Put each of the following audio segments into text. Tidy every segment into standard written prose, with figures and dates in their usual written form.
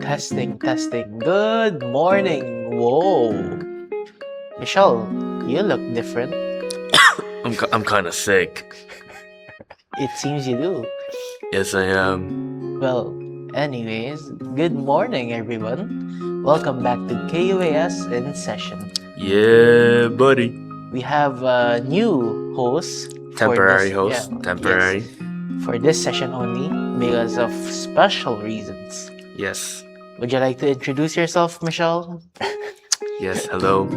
Testing, testing. Good morning. Whoa. Michelle, you look different. I'm kind of sick. It seems you do. Yes, I am. Well, anyways, good morning, everyone. Welcome back to KUAS in session. Yeah, buddy. We have a new host. Temporary for host. this, Temporary. Yes, for this session only because of special reasons. Yes. Would you like to introduce yourself, Michelle? Yes, hello.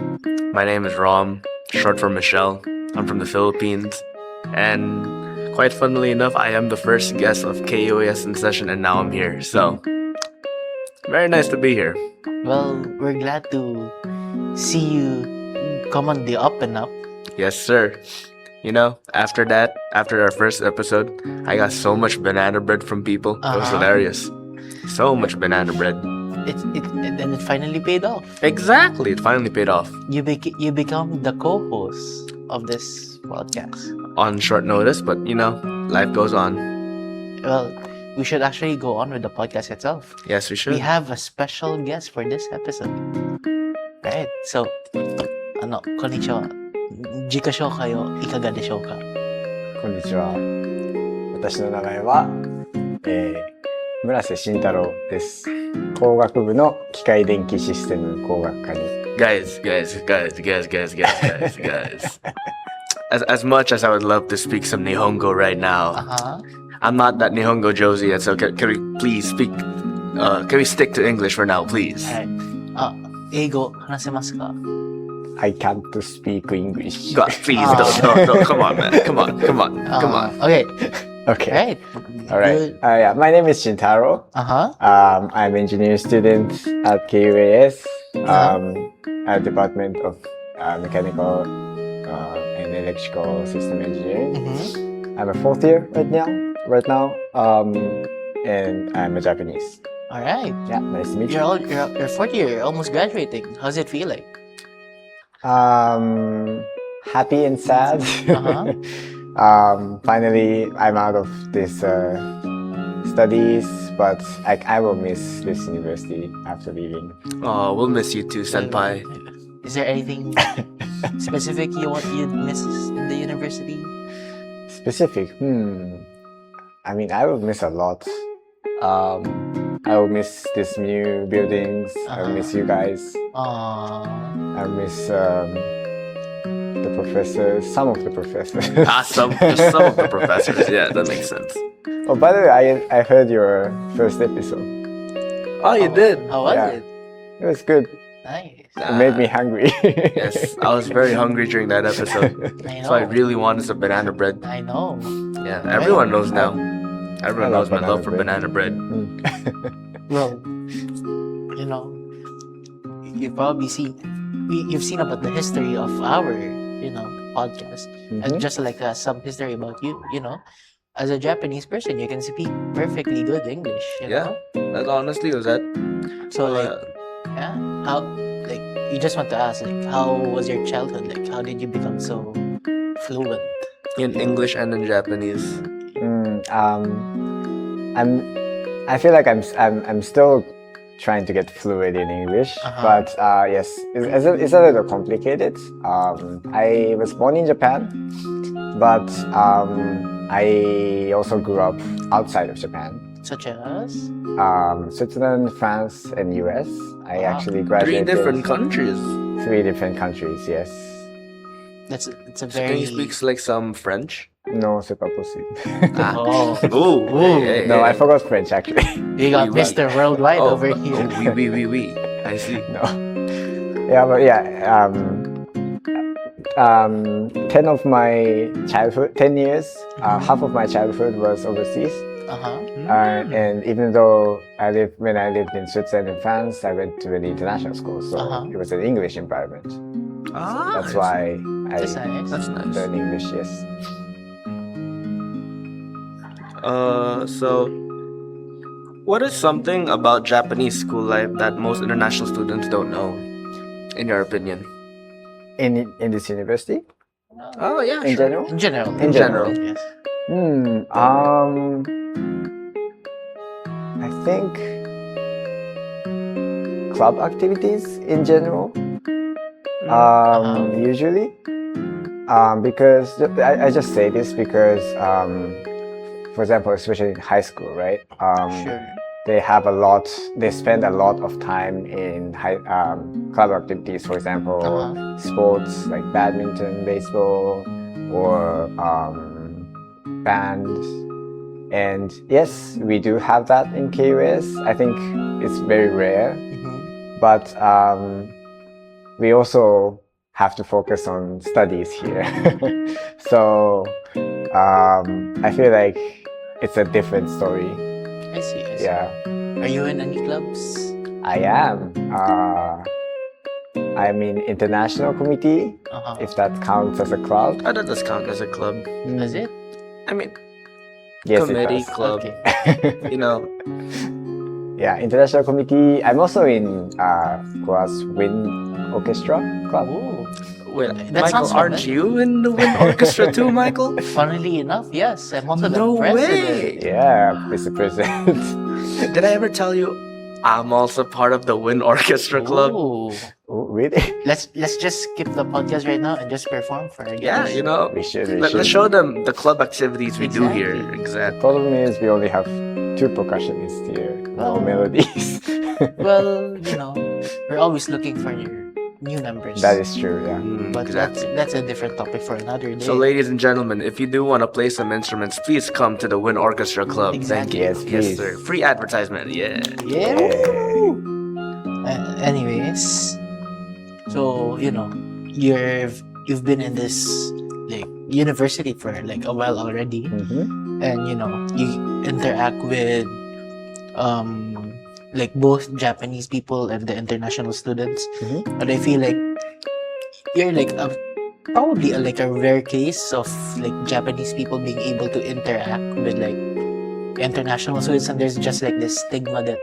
My name is Rom, short for Michelle. I'm from the Philippines. And quite funnily enough, I am the first guest of KUAS in session, and now I'm here. So, very nice to be here. Well, we're glad to see you come on the up and up. Yes, sir. You know, after our first episode, I got so much banana bread from people. It was hilarious. So much banana bread. It finally paid off. Exactly, it finally paid off. You become the co-host of this podcast. On short notice, but you know, life goes on. Well, we should actually go on with the podcast itself. Yes, we should. We have a special guest for this episode. Right, so, konnichiwa. Jikasho kayo, ikaga desho ka? こんにちは。私の名前は、村瀬慎太郎です。工学部の機械電気システム工学科に。Guys. As much as I would love to speak some Nihongo right now, I'm not that Nihongo Josie yet, so can we please speak, can we stick to English for now, please? Right. 英語話せますか? I can't speak English. God, please, don't, come on, man. Come on. Okay. Okay. Right. All right. Yeah. My name is Shintaro. I'm engineering student at KUAS, at Department of Mechanical and Electrical System Engineering. I'm a fourth year right now, and I'm a Japanese. All right. Yeah, nice to meet you. You're fourth year, you're almost graduating. How's it feel like? Happy and sad. Finally, I'm out of this studies, but I will miss this university after leaving. Oh, we'll miss you too, senpai. Is there anything specific you'd miss in the university? Specific? I mean, I will miss a lot. I will miss these new buildings. I will miss you guys. I will miss the professors, some of the professors. Just some of the professors. Yeah, that makes sense. Oh, by the way, I heard your first episode. Oh, you did? How was it? It was good. Nice. It made me hungry. Yes, I was very hungry during that episode. I know. So I really wanted some banana bread. I know. Yeah, everyone knows now. Everyone knows my love for bread. banana bread. Well, you know, you've probably you've seen about the history of our, podcast. And just like some history about you, as a Japanese person, you can speak perfectly good English, you know? That honestly was that. So, how, you just want to ask, how was your childhood? How did you become so fluent? In English and in Japanese. I feel like I'm still trying to get fluent in English, but yes, it's a little complicated. I was born in Japan, but I also grew up outside of Japan. Such as? Switzerland, France, and US. I actually graduated. 3 different countries. 3 different countries, yes. It's a So very... can you speak like some French? No, c'est pas possible. No, I forgot French actually. We got Mr. Worldwide over here. Oui. I see. No. Yeah, but yeah. 10 of my childhood, 10 years, half of my childhood was overseas. And even though when I lived in Switzerland and France, I went to an international school, so it was an English environment. That's why That's nice. learned English. Yes. So what is something about Japanese school life that most international students don't know, in your opinion? in this university? Oh yeah, In sure. general? In general. In general. Yes. I think club activities in general. Usually, because I just say this because, for example, especially in high school, right? Sure. They spend a lot of time in club activities, for example, sports like badminton, baseball, or bands. And yes, we do have that in KUAS. I think it's very rare, but we also have to focus on studies here. So I feel like it's a different story. I see. Yeah. Are you in any clubs? I am. I'm in international committee, if that counts as a club. Oh, that does count as a club. Does it? I mean, Yes, committee, it does. club. Okay. You know, Yeah, international committee. I'm also in KUAS Wind Orchestra Club. Oh. wait, That Michael, sounds aren't fun. you in the wind orchestra too, Michael? Funnily enough, yes. I'm also No the president. way. Yeah, Mr. President. Did I ever tell you I'm also part of the wind orchestra club? Oh. Oh, really? Let's just skip the podcast right now and just perform for our Yeah, guests. you know, We should. let's show them the club activities we do here. Exactly. Exactly. Problem is we only have 2 percussionists here. No Oh. melodies. Well, you know, we're always looking for new members. That is true, yeah. But Exactly. that's a different topic for another day. So, ladies and gentlemen, if you do want to play some instruments, please come to the Wind Orchestra Club. Exactly. Thank you. Yes, Yes, please. sir. Free advertisement. Yeah. Yeah. Yeah. Anyways, so you know, you've been in this like university for like a while already, Mm-hmm. and you know you interact with like both Japanese people and the international students. Mhm. And I feel like you're like probably like a rare case of like Japanese people being able to interact with like international students, and there's just like this stigma that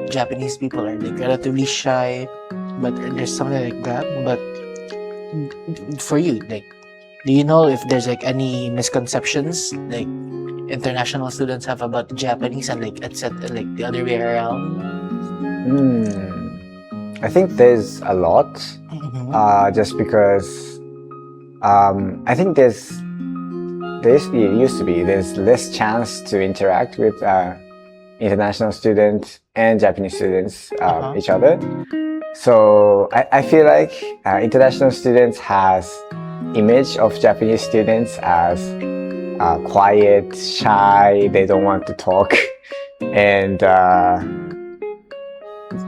Japanese people are like relatively shy, but there's something like that. But for you, like, do you know if there's like any misconceptions like international students have about Japanese and like etc. like the other way around? I think there's a lot. Just because I think there's less chance to interact with international students and Japanese students each other. So I feel like international students has image of Japanese students as quiet, shy, they don't want to talk, and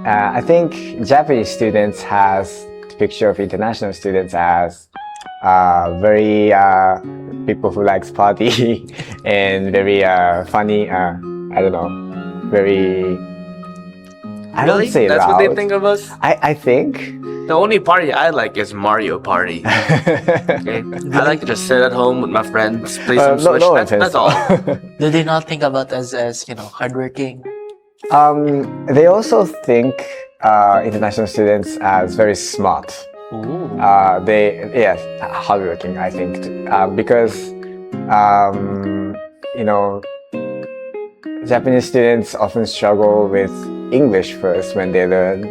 I think Japanese students has the picture of international students as very people who likes party and very funny. I don't know, very. I Really? don't say That's loud. what they think of us? I think. The only party I like is Mario Party. Okay? I like to just sit at home with my friends, play some Switch. No That's all. Do they not think about us as you know hardworking? They also think international students as very smart. Ooh. Hardworking, I think, because you know, Japanese students often struggle with English first when they learn,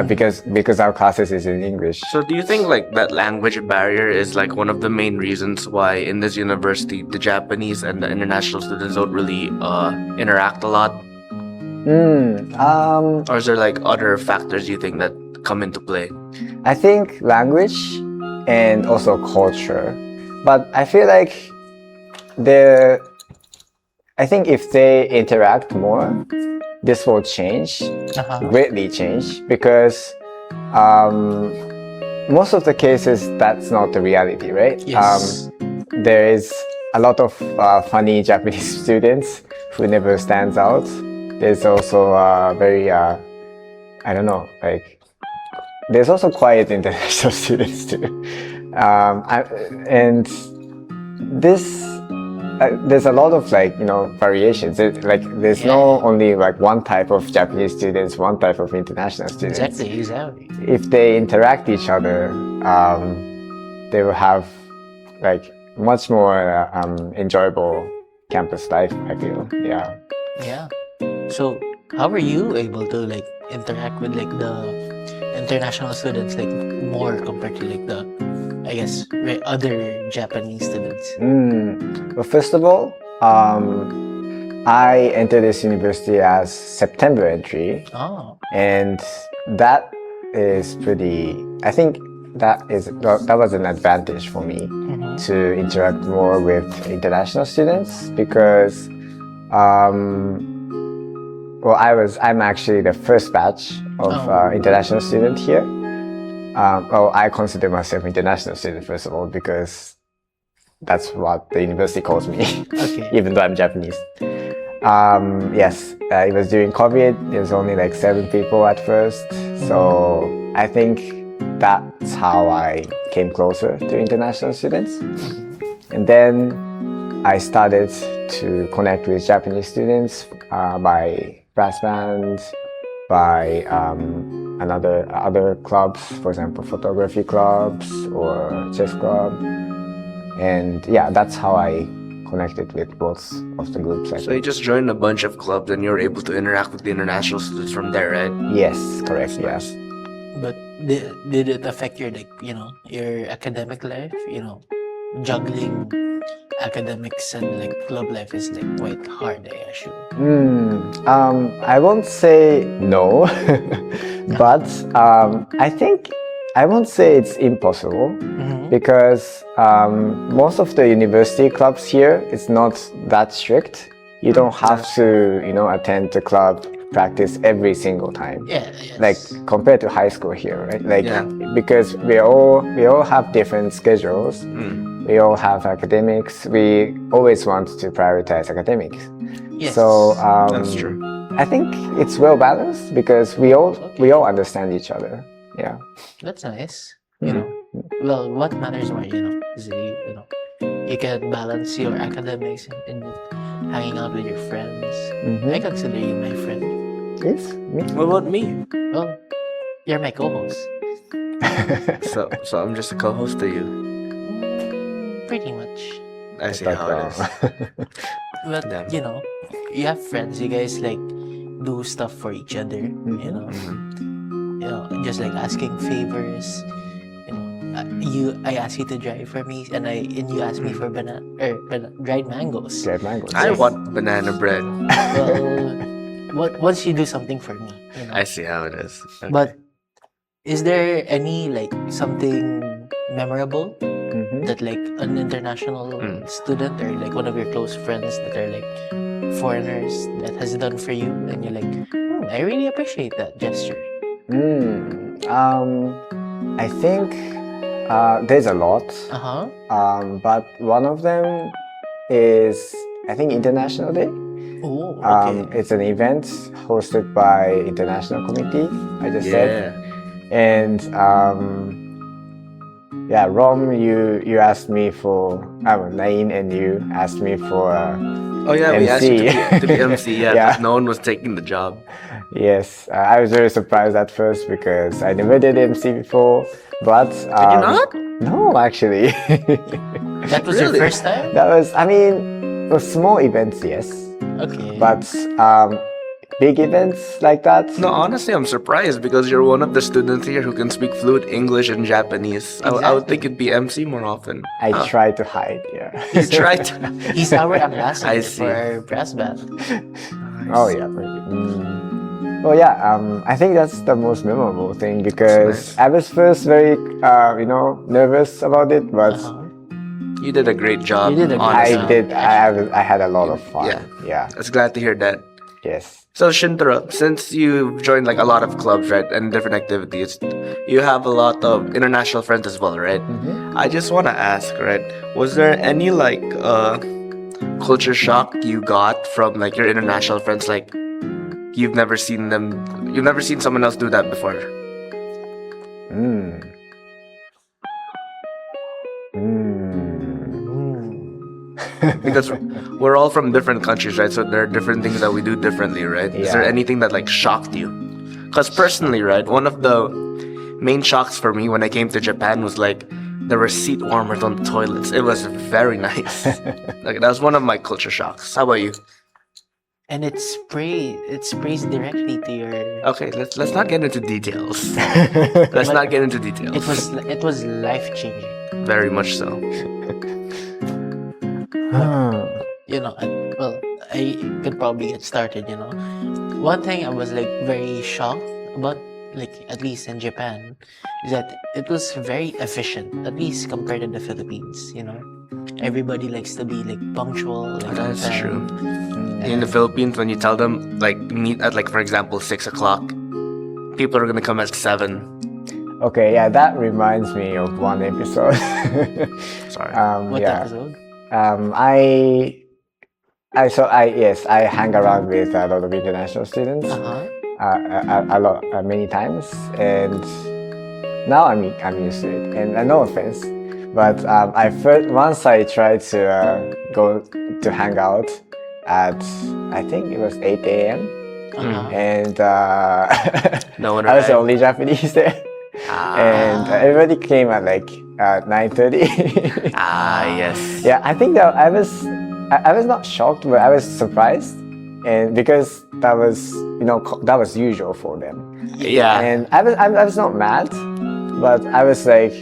because our classes is in English. So do you think like that language barrier is like one of the main reasons why in this university the Japanese and the international students don't really interact a lot? Or is there like other factors you think that come into play? I think language and also culture, but I feel like I think if they interact more, this will change, greatly change, because most of the cases that's not the reality, right? Yes. There is a lot of funny Japanese students who never stands out. There's also very I don't know, like there's also quiet international students too, and this. There's a lot of like variations. There's no only like one type of Japanese students, one type of international students. Exactly. If they interact each other, they will have like much more enjoyable campus life, I feel. Yeah. Yeah. So how were you able to like interact with like the international students like more compared to like the, I guess, other Japanese students? Well, first of all, I entered this university as September entry, Oh. and that is pretty. I think that was an advantage for me to interact more with international students because, well, I'm actually the first batch of international student here. Well, I consider myself international student first of all because that's what the university calls me, Okay. even though I'm Japanese. Yes, it was during COVID. There was only like 7 people at first, so I think that's how I came closer to international students. And then I started to connect with Japanese students by brass band, by other clubs, for example, photography clubs or chess club. And yeah, that's how I connected with both of the groups. So you just joined a bunch of clubs and you were able to interact with the international students from there, right? Yes, correct. Yes. But did it affect your like, your academic life? Juggling academics and like club life is like quite hard, I assume. I won't say no, but I won't say it's impossible because most of the university clubs here is not that strict. You don't have to, attend the club practice every single time. Yeah. Yes. Like compared to high school here, right? Like because we all have different schedules. We all have academics. We always want to prioritize academics. Yes. So That's true. I think it's well balanced because we all understand each other. Yeah. That's nice. Well, what matters more, is you can balance your academics and hanging out with your friends. I consider you my friend. Yes. Me. What about me? Well, you're my co-host. So I'm just a co-host to you. Pretty much. I see how it is. But Damn. you have friends. You guys like do stuff for each other. Just like asking favors. I ask you to drive for me, and you ask me for dried mangoes. Dried mangoes. I want banana bread. Well, once you do something for me, I see how it is. Okay. But is there any like something memorable that like an international student or like one of your close friends that are like foreigners that has done for you, and you're like, I really appreciate that gesture? I think there's a lot. But one of them is, I think, International Day. Oh, okay. It's an event hosted by International Committee, I just said. And Rom, you asked me for, Nain and you asked me for we asked you to be MC, but no one was taking the job. Yes, I was very surprised at first because I never did MC before, but... Did you not? No, actually. That was your first time? That was, for small events, yes. Okay. But big events like that? No, honestly, I'm surprised because you're one of the students here who can speak fluent English and Japanese. Exactly. I would think you'd be MC more often. I try to hide, yeah. He's tried. He's our ambassador I see. for our brass band. Oh, yeah. Well, yeah, I think that's the most memorable thing because I was first very, nervous about it, but You did a great job. You did a great honestly. job. I did. I had a lot of fun. Yeah. I was glad to hear that. Yes. So Shintaro, since you've joined like a lot of clubs, right, and different activities, you have a lot of international friends as well, right? I just want to ask, right, was there any like culture shock you got from like your international friends? Like you've never seen someone else do that before. Because we're all from different countries, right? So there are different things that we do differently, right? Is there anything that like shocked you? Because personally, right, one of the main shocks for me when I came to Japan was like there were seat warmers on the toilets. It was very nice. Like that was one of my culture shocks. How about you? And it sprays directly to your. Okay, let's not get into details. Let's not get into details. It was life changing. Very much so. You know, I could probably get started. You know, one thing I was like very shocked about, like at least in Japan, is that it was very efficient, at least compared to the Philippines. You know, everybody likes to be like punctual. Like, That's on time. true. In the Philippines, when you tell them like meet at like for example 6 o'clock, people are gonna come at 7. Okay, yeah, that reminds me of one episode. Sorry. What yeah. episode? I hang around with a lot of international students. Many times, and now I'm used to it. And no offense, but once I tried to go to hang out at, I think it was 8 a.m. And No one I was the arrived. only Japanese there, and everybody came at like 9:30. Yes. Yeah, I think that I was not shocked, but I was surprised, and because that was that was usual for them. Yeah. And I was not mad, but I was like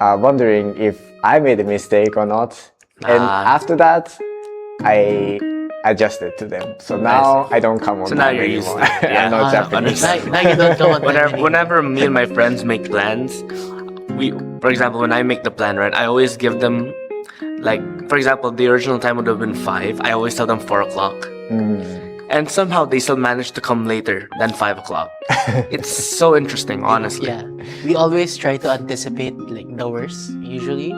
wondering if I made a mistake or not. And after that, I adjusted to them. So now I don't come on So now time you're used anymore. to it. Yeah. I'm not Japanese. Now you don't come on time anymore. Whenever me and my friends make plans, for example, when I make the plan, right, I always give them, like, for example, the original time would have been 5. I always tell them 4 o'clock. And somehow they still manage to come later than 5 o'clock. It's so interesting, honestly. Yeah, we always try to anticipate like the worst usually.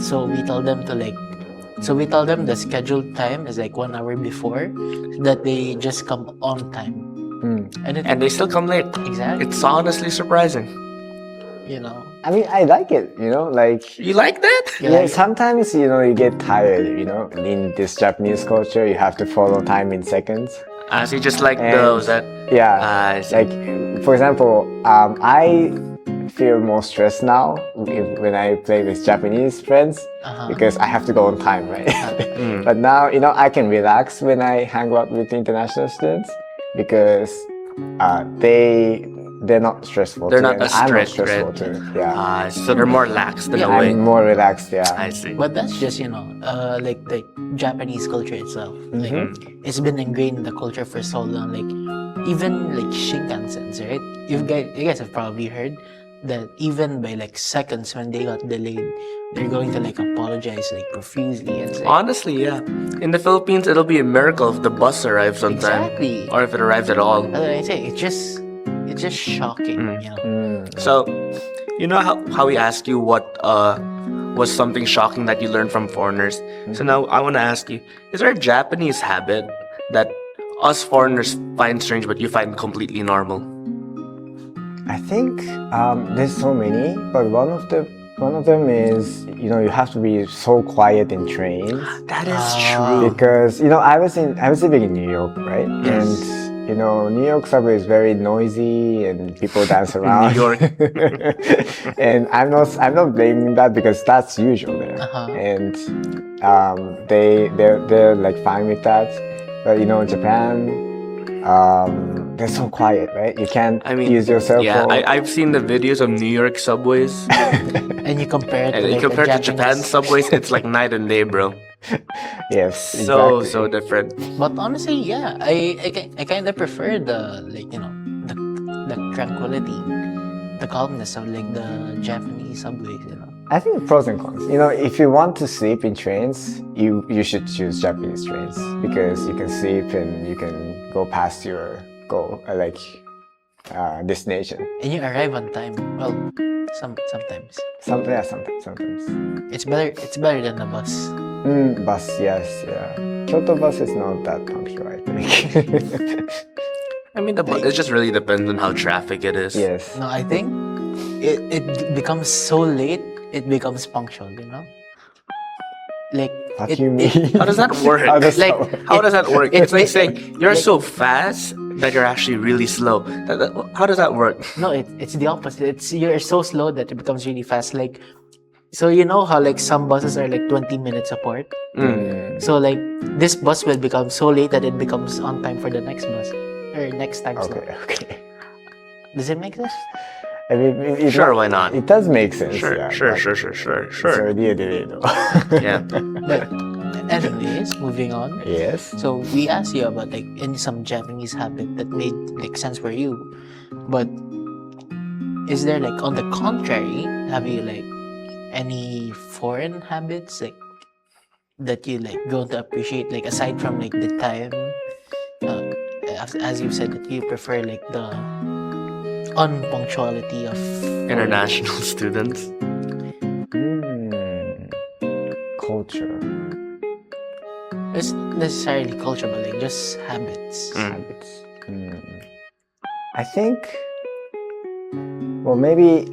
So we tell them the scheduled time is like 1 hour before, so that they just come on time. And they still come late. Exactly. It's honestly surprising. You know. I mean, I like it, like... You like that? Yeah, sometimes, you get tired, in this Japanese culture, you have to follow time in seconds. So you just like And- those that... Yeah, I see. like, for example, I feel more stressed now when I play with Japanese friends because I have to go on time, right? But now, I can relax when I hang out with international students because they're not stressful. They're too, not and as I'm not strict, stressful right? too. Yeah, So they're more lax in a Yeah, way. I'm more relaxed. Yeah. I see. But that's just like the Japanese culture itself. Like it's been ingrained in the culture for so long. Like even like Shinkansens, right? You guys have probably heard that even by like seconds when they got delayed, they're going to like apologize like profusely and say, Honestly, yeah. In the Philippines, it'll be a miracle if the bus arrives on time. Exactly. Or if it arrives at all. That's what I say. It's just shocking, you know. So, you know how we asked you what was something shocking that you learned from foreigners? So now I want to ask you, is there a Japanese habit that us foreigners find strange but you find completely normal? I think there's so many, but one of them is you have to be so quiet in trains That is true. because I was living in New York, right? Yes. And New York subway is very noisy and people dance around. New York. And I'm not blaming that because that's usual there. And they're like fine with that. But Japan, they're so quiet, right? You can't use your cell Yeah, phone. I've seen the videos of New York subways. And you compare it And to like compared the to Japan Japanese. subways, it's like night and day, bro. Yes, So exactly. different. But honestly, yeah, I kind of prefer the the tranquility, the calmness of like the Japanese subways. I think pros and cons. If you want to sleep in trains, you should choose Japanese trains because you can sleep and you can go past your destination. And you arrive on time. Well, sometimes Sometimes. it's better than the bus. Bus, yes, yeah. Kyoto bus is not that punctual, I think. I mean, it just really depends on how traffic it is. Yes. No, I think it becomes so late, it becomes punctual. like What do you mean? How does that work? How does like, that work? How does that work? It's like it- saying you're like- so fast that you're actually really slow. How does that work? No, it's the opposite. It's you're so slow that it becomes really fast. Like, so you know how like some buses are like 20 minutes apart. So like this bus will become so late that it becomes on time for the next bus or next time slot. Okay. Does it make sense? I mean, Sure, why not? It does make sense. Sure, yeah, sure, but sure, sure, sure, It's sure. already a delay, though. Yeah. But anyways, moving on. Yes. So we asked you about like any some Japanese habit that made like sense for you, but is there like on the contrary, have you like any foreign habits like that you like going to appreciate like aside from like the time, as you said that you prefer like the unpunctuality of International students. Culture. It's not necessarily culture, but like just habits. Habits. I think. Well, maybe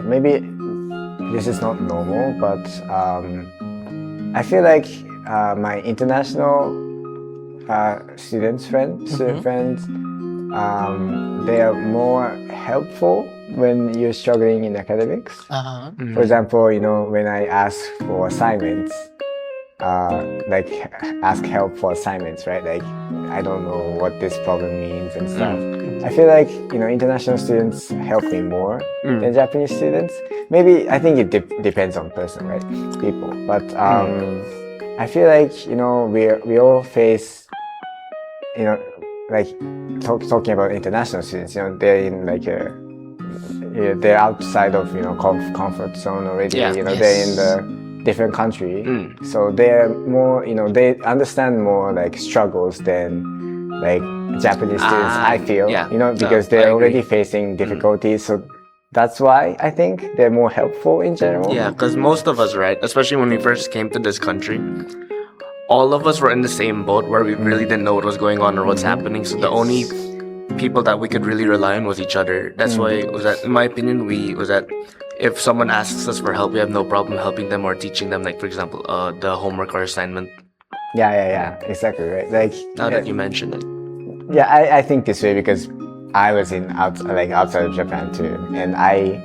maybe this is not normal, but I feel like my international student friends, they are more helpful when you're struggling in academics. For example, when I ask for assignments, like ask help for assignments, right? Like I don't know what this problem means and stuff. I feel like international students help me more than Japanese students. Maybe I think it depends on person, right? People, but I feel like we all face like talking about international students. They're in like they're outside of comfort zone already. Yeah. They're in the different country, so they're more they understand more like struggles than like Japanese students. I feel because they're already facing difficulties. So that's why I think they're more helpful in general. Yeah, because most of us, right, especially when we first came to this country, all of us were in the same boat where we really didn't know what was going on or what's happening. So the only people that we could really rely on was each other. That's why in my opinion, if someone asks us for help, we have no problem helping them or teaching them. Like for example, the homework or assignment. Yeah, exactly right. Like Now that you mention it. Yeah, I think this way because I was outside of Japan too, and I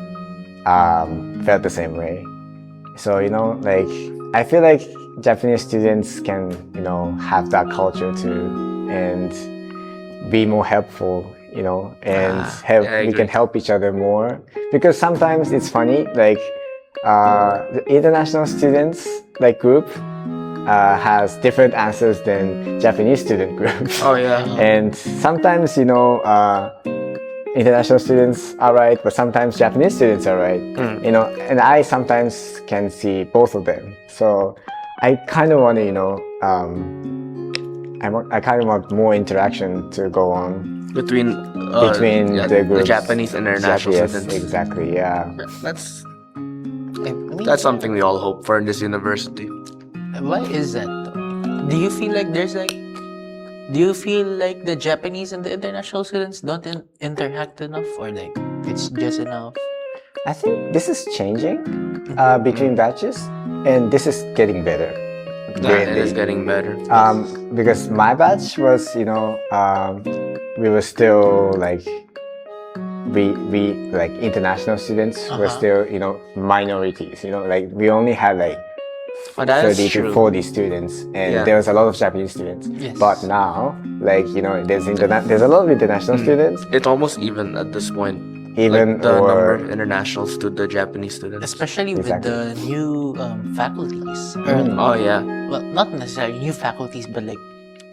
felt the same way. So like I feel like Japanese students can have that culture too, and be more helpful, and we can help each other more because sometimes it's funny like the international students like group has different answers than Japanese student groups. Oh yeah. And sometimes international students are right, but sometimes Japanese students are right. And I sometimes can see both of them. So I kind of want to I kind of want more interaction to go on between the groups. The Japanese and international students. Exactly. Yeah. That's I mean, that's something we all hope for in this university. why is that though? Do you feel like the Japanese and the international students don't interact enough, or like it's just enough? I think this is changing between batches, and this is getting better. Yeah, it is getting better. Because my batch was, we were still like, we like international students were still, minorities. Like we only had like 30 to 40 students, and there was a lot of Japanese students. Yes. But now, like there's a lot of international students. It's almost even at this point. Even like the or number of international the Japanese students. Especially with the new faculties. Oh yeah. Well, not necessarily new faculties, but like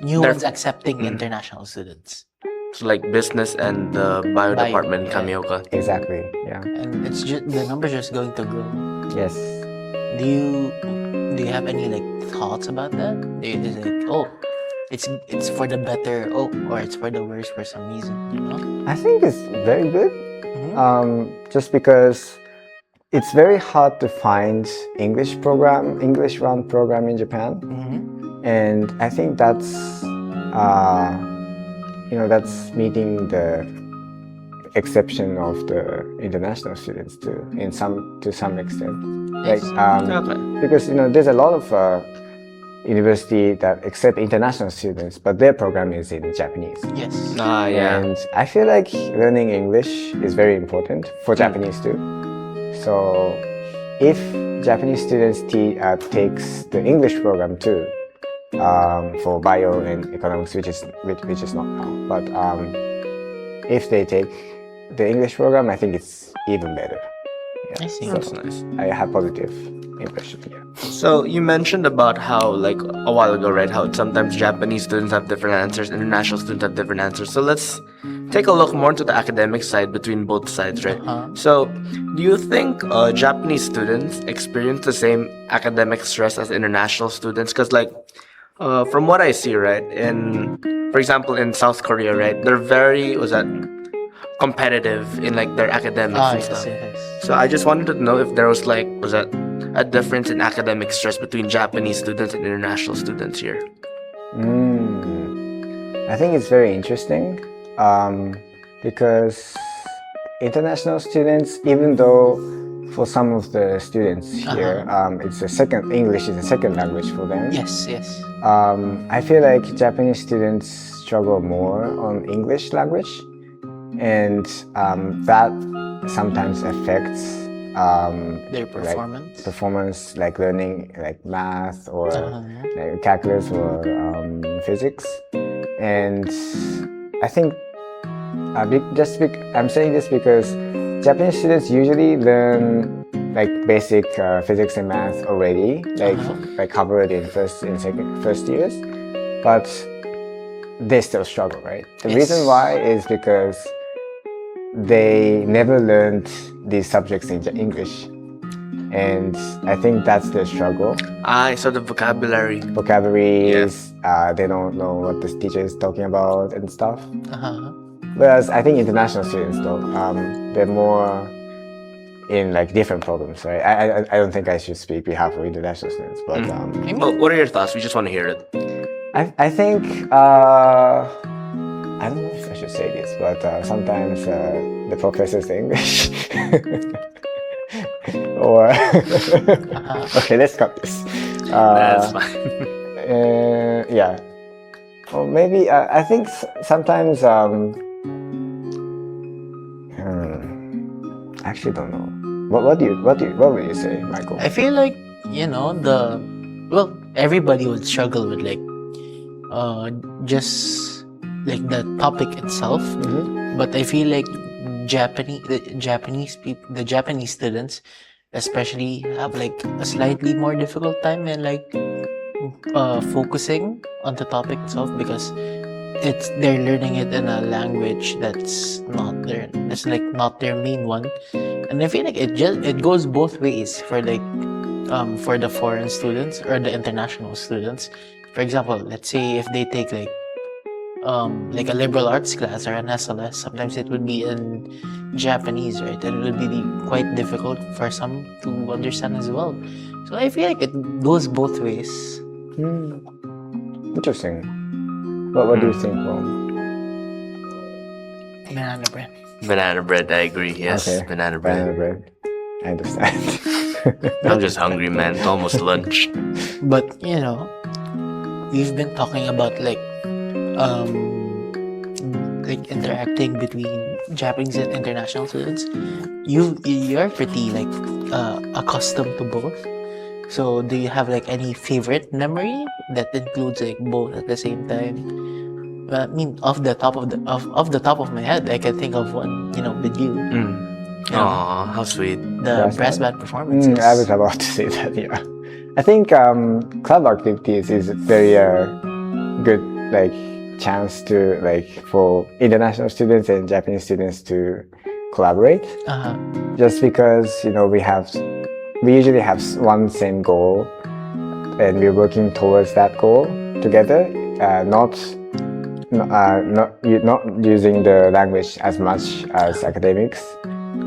new ones accepting international students. So like business and the bio department in Kamioka. Exactly. Yeah. And it's just the numbers just going to grow. Yes. Do you have any like thoughts about that? Is it it's for the better or it's for the worse for some reason, I think it's very good. Just because it's very hard to find English run program in Japan, and I think that's that's meeting the exception of the international students too, to some extent. Yes. Because there's a lot of university that accept international students, but their program is in Japanese. Yes. Yeah. And I feel like learning English is very important for Japanese too. So if Japanese students takes the English program too, for bio and economics, which is not now, but if they take the English program, I think it's even better. I see. So That's nice. I have positive impression. Yeah. So you mentioned about how, like a while ago, right, how sometimes Japanese students have different answers, international students have different answers. So let's take a look more into the academic side between both sides, right? So do you think Japanese students experience the same academic stress as international students? Because from what I see, right, for example, in South Korea, right, they're very, competitive in their academics and Yes, stuff. yes. So I just wanted to know if there was a difference in academic stress between Japanese students and international students here. I think it's very interesting because international students, even though for some of the students here, English is a second language for them. Yes, yes. I feel like Japanese students struggle more on English language, and that sometimes affects Their performance. performance, like learning math or calculus or physics. And I think I'm saying this because Japanese students usually learn basic physics and math already, cover it in first years, but they still struggle, right? The reason why is because they never learned these subjects in English, and I think that's their struggle. So the vocabulary. Is they don't know what the teacher is talking about and stuff. Whereas I think international students they're more in different problems, right? I don't think I should speak behalf of international students, but What are your thoughts? We just want to hear it. I think I don't know if I should say this, but sometimes the professors say English. Or okay, let's cut this. That's fine. Yeah. Or maybe I think sometimes I actually don't know. What would you say, Michael? I feel like everybody would struggle with just the topic itself. But I feel like the Japanese students especially have a slightly more difficult time in focusing on the topic itself, because they're learning it in a language that's not their main one. And I feel like it goes both ways for the foreign students or the international students. For example, let's say if they take a liberal arts class or an SLS, sometimes it would be in Japanese, right? And it would be quite difficult for some to understand as well. So I feel like it goes both ways. Interesting. What do you think, Ron? Banana bread. Banana bread, I agree. Yes, Okay. banana bread. Banana bread. I understand. I'm just hungry, man. It's almost lunch. But we've been talking about interacting between Japanese and international students. You're pretty accustomed to both. So do you have any favorite memory that includes both at the same time? Well, I mean, off the top of my head, I can think of one. With you. Aw, how sweet. The brass band performances. I was about to say that. Yeah, I think club activities is very good chance to for international students and Japanese students to collaborate. Just because we usually have one same goal, and we're working towards that goal together. Not using the language as much as academics,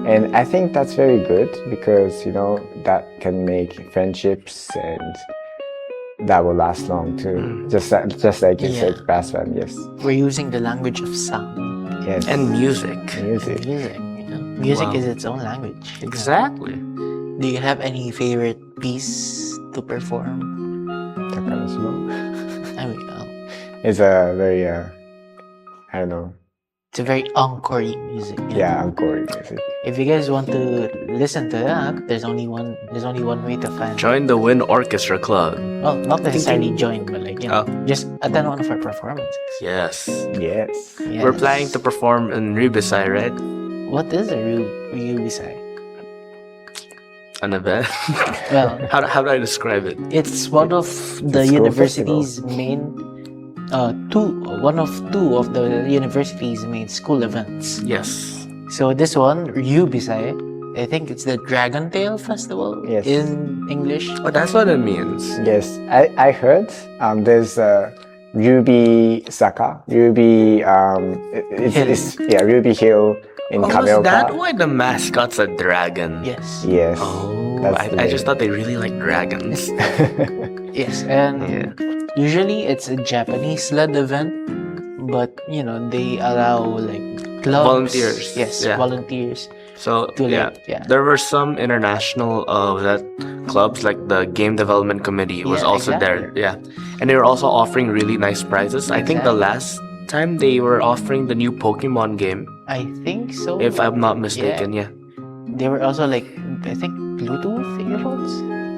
and I think that's very good because that can make friendships and that will last long too. Just like you said, brass band. Yes. We're using the language of sound Yes. And music. Music. Music. Music Wow. is its own language. Exactly. Do you have any favorite piece to perform? Takarasuba. I mean, It's a very I don't know. it's a very encore music. Yeah, encore music. If you guys want to listen to that, there's only one way to find. Join the Wind Orchestra Club. Well, not necessarily Thinking- join, but like just attend one of our performances. Yes. Yes. We're planning to perform in Ribisai, right? What is a Rubisai? An event. Well, How do I describe it? it's one of the It's a school university's main one of two of the university's main school events. Yes. So this one, Rubisai, I think it's the Dragon Tail Festival Yes. in English. Oh, that's what it means. Yes. I heard there's Ruby Saka. Ruby it's Ruby Hill in Oh, Kameoka. is that why the mascot's a dragon? Yes. Yes. Oh, That's the I just name. thought they really like dragons. Yes, and Yeah. usually it's a Japanese-led event, but they allow like clubs, Volunteers, yes, yeah. volunteers So to yeah, like there were some international clubs like the Game Development Committee was Yeah, also there. Yeah, and they were also offering really nice prizes. I think the last time they were offering the new Pokemon game, I think so. if I'm not mistaken. Yeah. They were also like, I think, Bluetooth earphones.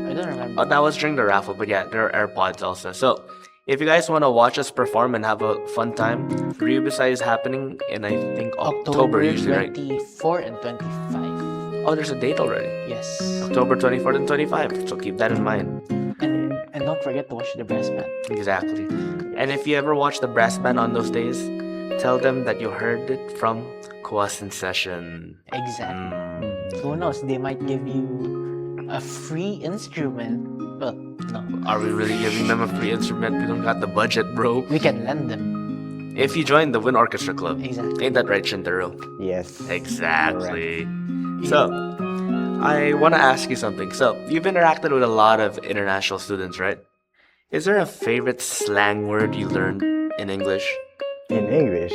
I don't remember. Oh, that was during the raffle, but yeah, there are AirPods also. So, if you guys want to watch us perform and have a fun time, Ryubisai is happening in, I think, October usually, right? 24 and 25. Oh, there's a date already. Yes. October 24th and 25. So keep that in mind. And don't forget to watch the brass band. Exactly. And if you ever watch the brass band on those days, tell them that you heard it from KUAS in session. Exactly. Who knows? They might give you a free instrument. Well, no. Are we really giving them a free instrument? We don't got the budget, bro. We can lend them. If you join the Wind Orchestra Club. Exactly. Ain't that right, Shintaro? Yes. Exactly. So, I want to ask you something. So, you've interacted with a lot of international students, right? Is there a favorite slang word you learned in English? In English.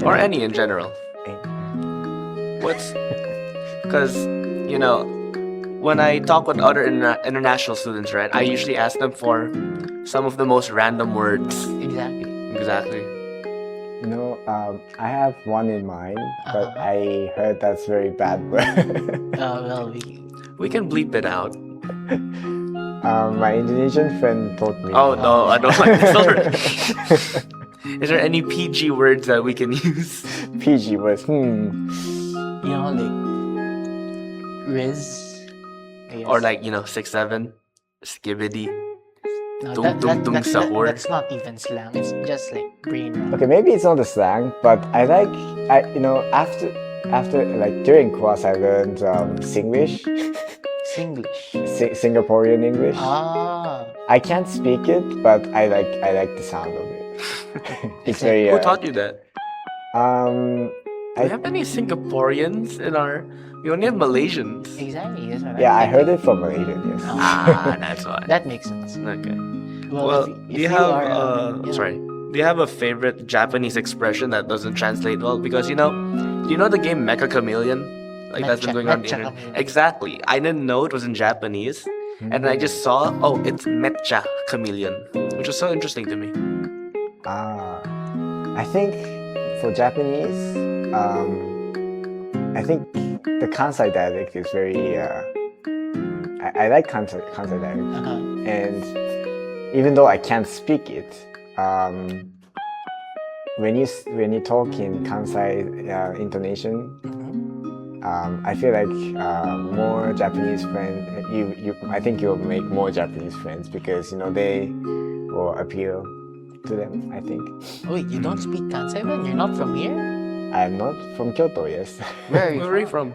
Or any in general? What's... Because, when I talk with other international students, right, I usually ask them for some of the most random words. Exactly. I have one in mind, but I heard that's very bad word. Well, We can bleep it out. My Indonesian friend taught me. Oh, no, I don't like this already. Is there any PG words that we can use? PG words. Like Riz. I guess. Or like, 6'7", skibbity. No, sahur. that's not even slang. It's just like brain rot. Okay, maybe it's not a slang, but after like during KUAS I learned Singlish. Singlish. Singaporean English. Ah. I can't speak it, but I like the sound of it. It's very. Who taught you that? Do I we have any Singaporeans in our... We only have Malaysians. Exactly. That's what yeah, I I'm heard it from Malaysian. Yes. Ah, that's why. That makes sense. Okay. Well, Do you have do you have a favorite Japanese expression that doesn't translate well? Because do you know the game Mecha Chameleon? Like that's been going on the Mecha internet. Chameleon. Exactly. I didn't know it was in Japanese, and I just saw it's Mecha Chameleon, which was so interesting to me. I think for Japanese, I think the Kansai dialect is very. I like Kansai dialect, and even though I can't speak it, when you talk in Kansai intonation, I feel like more Japanese friends. I think you'll make more Japanese friends because they will appeal to them. I think. Oh, wait, you don't speak Kansai, man? You're not from here? I'm not from Kyoto. Yes. Where Where are you from?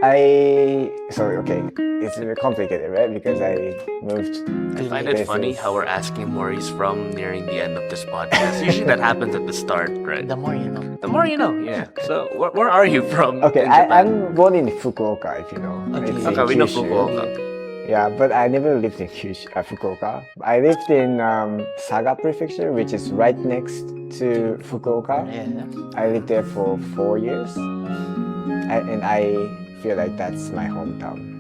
Okay, it's a bit complicated, right? Because I moved. I find it funny how we're asking where he's from nearing the end of this podcast. Usually that happens at the start, right? The more you know. The more you know, yeah. So where are you from? Okay, in Japan? I'm born in Fukuoka, if you know. Okay. It's in Okay, we know Kyushu. Fukuoka. Yeah, but I never lived in Fukuoka. I lived in Saga Prefecture, which is right next to Fukuoka. Yeah. I lived there for 4 years, and I feel like that's my hometown.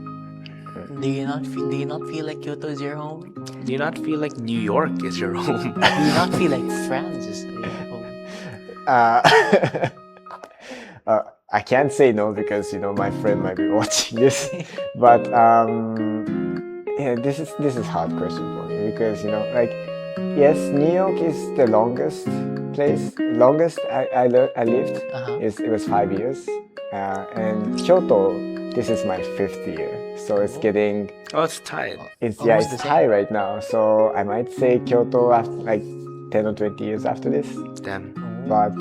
Do you not feel like Kyoto is your home? Do you not feel like New York is your home? Do you not feel like France is your home? Uh, I can't say no because my friend might be watching this, but yeah, this is hard question for me because like yes, New York is the longest I lived. It was 5 years, and Kyoto, this is my 5th year, so it's getting. Oh, it's tied. It's Almost high right now, so I might say Kyoto after like 10 or 20 years after this. Damn. But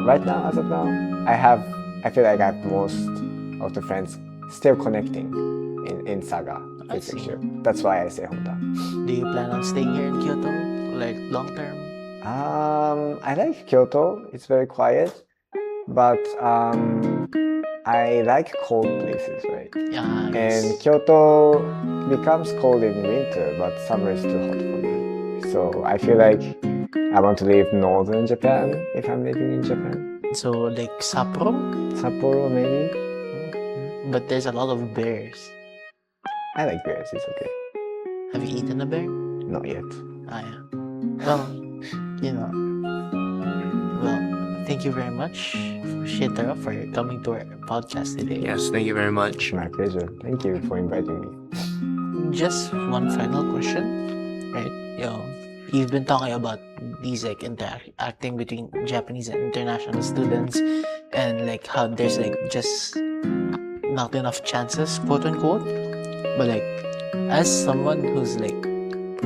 right now, as of now, I feel like I have most of the friends still connecting in Saga Prefecture. That's why I say hometown. Do you plan on staying here in Kyoto, like long term? I like Kyoto. It's very quiet, but I like cold places, right? Yeah. And Kyoto becomes cold in winter, but summer is too hot for me. So I feel like I want to live northern Japan if I'm living in Japan. So like Sapporo? Sapporo maybe. But there's a lot of bears. I like bears, it's okay. Have you eaten a bear? Not yet. Ah, yeah. Well, well, thank you very much, Shintaro, for coming to our podcast today. Yes, thank you very much. My pleasure. Thank you for inviting me. Just one final question, right? You've been talking about these like interacting between Japanese and international students, and like how there's like just not enough chances, quote unquote. But like, as someone who's like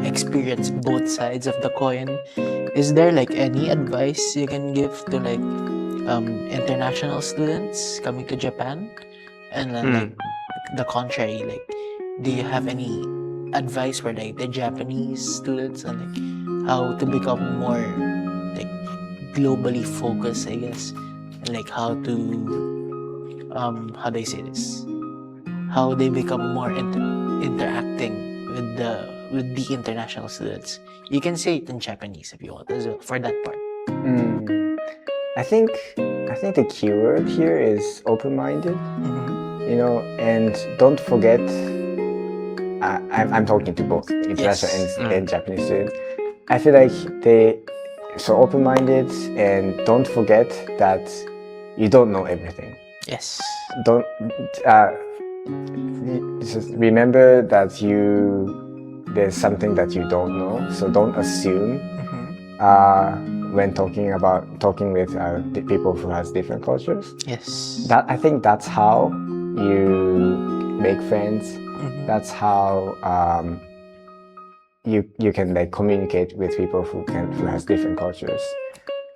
experienced both sides of the coin, is there like any advice you can give to like international students coming to Japan? And then like the contrary, like, do you have any advice for like the Japanese students and like how to become more like globally focused, I guess, and like how to how do I say this? How they become more interacting with the international students. You can say it in Japanese if you want as well for that part. I think the keyword here is open-minded. And don't forget. I'm talking to both international and Japanese students. I feel like they so open-minded, and don't forget that you don't know everything. Yes. Don't just remember that there's something that you don't know. So don't assume when talking with the people who has different cultures. Yes. I think that's how you make friends. That's how you can like communicate with people who has different cultures.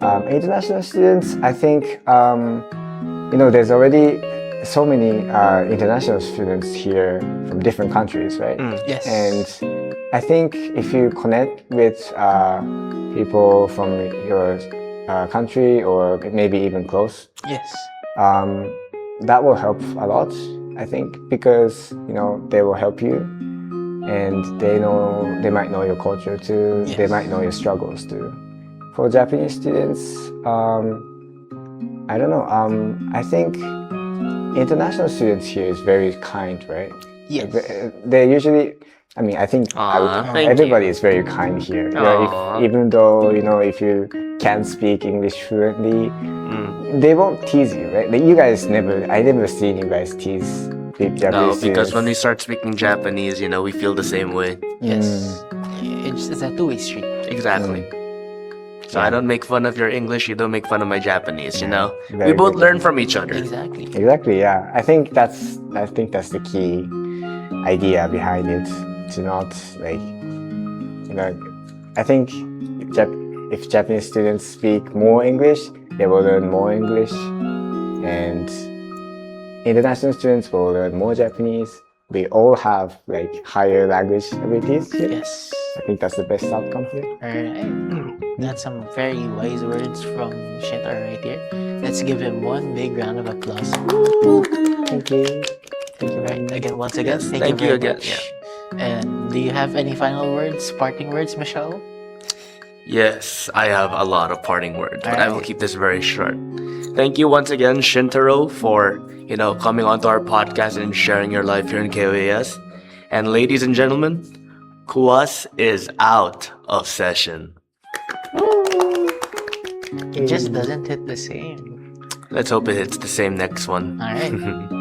International students, I think there's already so many international students here from different countries, right? Yes. And I think if you connect with people from your country or maybe even close, yes, that will help a lot. I think because they will help you, and they might know your culture too. Yes. They might know your struggles too. For Japanese students, I don't know. I think international students here is very kind, right? yes. They're usually. I mean, I think everybody is very kind here. Even though if you can't speak English fluently, they won't tease you, right? Like I never seen you guys tease Japanese No, because students. when we start speaking Japanese, we feel the same way. Yes. It's a two-way street. Exactly. So I don't make fun of your English, you don't make fun of my Japanese, Very We both good. learn from each other. Exactly. Exactly, yeah. I think that's the key idea behind it. To not like, I think if Japanese students speak more English, they will learn more English, and international students will learn more Japanese. We all have like higher language abilities here. Yes. I think that's the best outcome here. Alright. That's some very wise words from Shintaro right here. Let's give him one big round of applause. Thank you. Thank you very again. Once again, Yes, thank thank you you very again, much. And do you have any final words, parting words, Michelle? Yes, I have a lot of parting words, but I will Alright. keep this very short. Thank you once again, Shintaro, for coming onto our podcast and sharing your life here in KUAS. And ladies and gentlemen, KUAS is out of session. It just doesn't hit the same. Let's hope it hits the same next one. Alright.